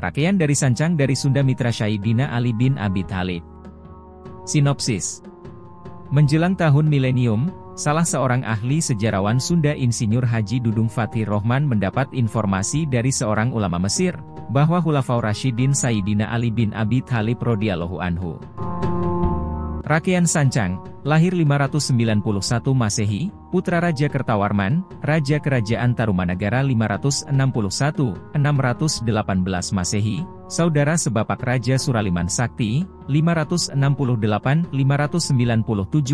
Rakeian dari Sancang dari Sunda Mitra Sayyidina Ali bin Abi Thalib. Sinopsis. Menjelang tahun milenium, salah seorang ahli sejarawan Sunda Insinyur Haji Dudung Fathir Rahman mendapat informasi dari seorang ulama Mesir, bahwa Khulafaur Rasyidin Sayyidina Ali bin Abi Thalib radhiyallahu anhu. Rakeian Sancang, lahir 591 Masehi, putra Raja Kertawarman, Raja Kerajaan Tarumanagara 561-618 Masehi, saudara sebapak Raja Suraliman Sakti, 568-597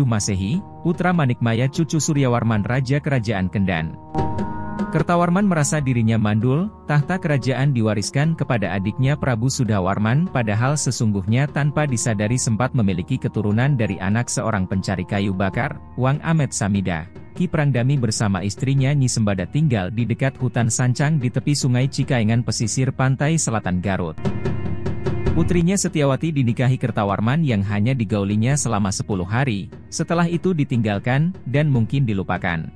Masehi, putra Manikmaya cucu Suryawarman Raja Kerajaan Kendan. Kertawarman merasa dirinya mandul, tahta kerajaan diwariskan kepada adiknya Prabu Sudawarman, padahal sesungguhnya tanpa disadari sempat memiliki keturunan dari anak seorang pencari kayu bakar, Wang Amet Samida. Ki Prangdami bersama istrinya Nyi Sembada tinggal di dekat hutan Sancang di tepi sungai Cikaengan pesisir pantai selatan Garut. Putrinya Setiawati dinikahi Kertawarman yang hanya digaulinya selama 10 hari, setelah itu ditinggalkan, dan mungkin dilupakan.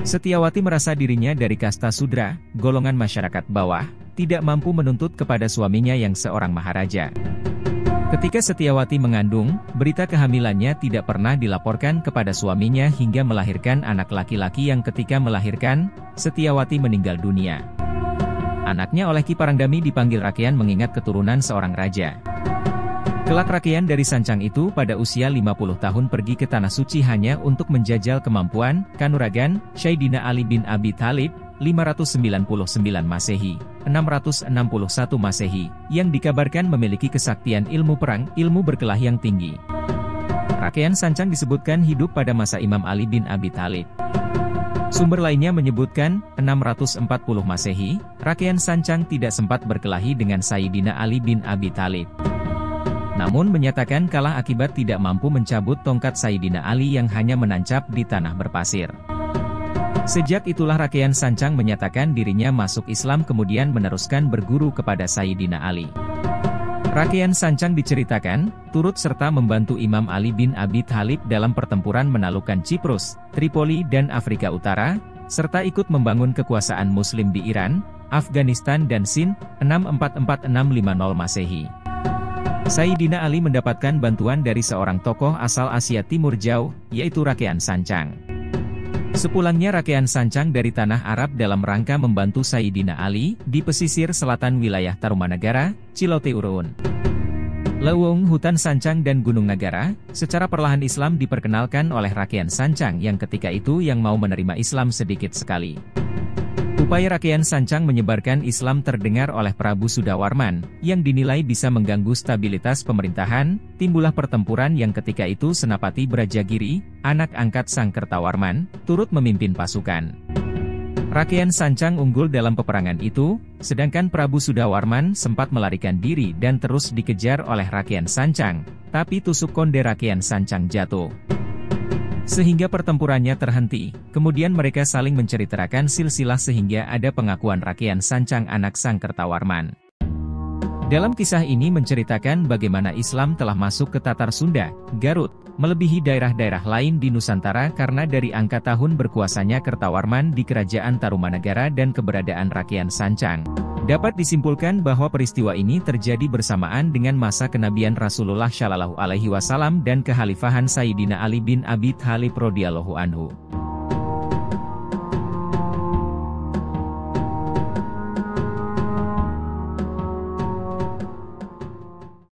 Setiawati merasa dirinya dari kasta sudra, golongan masyarakat bawah, tidak mampu menuntut kepada suaminya yang seorang maharaja. Ketika Setiawati mengandung, berita kehamilannya tidak pernah dilaporkan kepada suaminya hingga melahirkan anak laki-laki yang ketika melahirkan, Setiawati meninggal dunia. Anaknya oleh Ki Parangdami dipanggil Rakeian mengingat keturunan seorang raja. Kelak Rakeian dari Sancang itu pada usia 50 tahun pergi ke Tanah Suci hanya untuk menjajal kemampuan, kanuragan, Sayyidina Ali bin Abi Thalib, 599 Masehi, 661 Masehi, yang dikabarkan memiliki kesaktian ilmu perang, ilmu berkelah yang tinggi. Rakeian Sancang disebutkan hidup pada masa Imam Ali bin Abi Thalib. Sumber lainnya menyebutkan, 640 Masehi, Rakeian Sancang tidak sempat berkelahi dengan Sayyidina Ali bin Abi Thalib. Namun menyatakan kalah akibat tidak mampu mencabut tongkat Sayyidina Ali yang hanya menancap di tanah berpasir. Sejak itulah Rakeian Sancang menyatakan dirinya masuk Islam kemudian meneruskan berguru kepada Sayyidina Ali. Rakeian Sancang diceritakan, turut serta membantu Imam Ali bin Abi Thalib dalam pertempuran menaklukkan Ciprus, Tripoli dan Afrika Utara, serta ikut membangun kekuasaan Muslim di Iran, Afghanistan dan Sind, 644-650 Masehi. Sayyidina Ali mendapatkan bantuan dari seorang tokoh asal Asia Timur jauh, yaitu Rakeian Sancang. Sepulangnya Rakeian Sancang dari tanah Arab dalam rangka membantu Sayyidina Ali, di pesisir selatan wilayah Tarumanagara, Cilote Urun, Lewung, Hutan Sancang dan Gunung Nagara, secara perlahan Islam diperkenalkan oleh Rakeian Sancang yang ketika itu yang mau menerima Islam sedikit sekali. Upaya Rakeian Sancang menyebarkan Islam terdengar oleh Prabu Sudawarman, yang dinilai bisa mengganggu stabilitas pemerintahan, timbullah pertempuran yang ketika itu Senapati Brajagiri, anak angkat Sang Kertawarman, turut memimpin pasukan. Rakeian Sancang unggul dalam peperangan itu, sedangkan Prabu Sudawarman sempat melarikan diri dan terus dikejar oleh Rakeian Sancang, tapi tusuk konde Rakeian Sancang jatuh, sehingga pertempurannya terhenti. Kemudian mereka saling menceritakan silsilah sehingga ada pengakuan Rakeian Sancang anak Sang Kertawarman. Dalam kisah ini menceritakan bagaimana Islam telah masuk ke Tatar Sunda, Garut, melebihi daerah-daerah lain di Nusantara karena dari angka tahun berkuasanya Kertawarman di Kerajaan Tarumanagara dan keberadaan Rakeian Sancang. Dapat disimpulkan bahwa peristiwa ini terjadi bersamaan dengan masa kenabian Rasulullah Shallallahu Alaihi Wasallam dan kekhalifahan Sayyidina Ali bin Abi Thalib radhiyallahu anhu.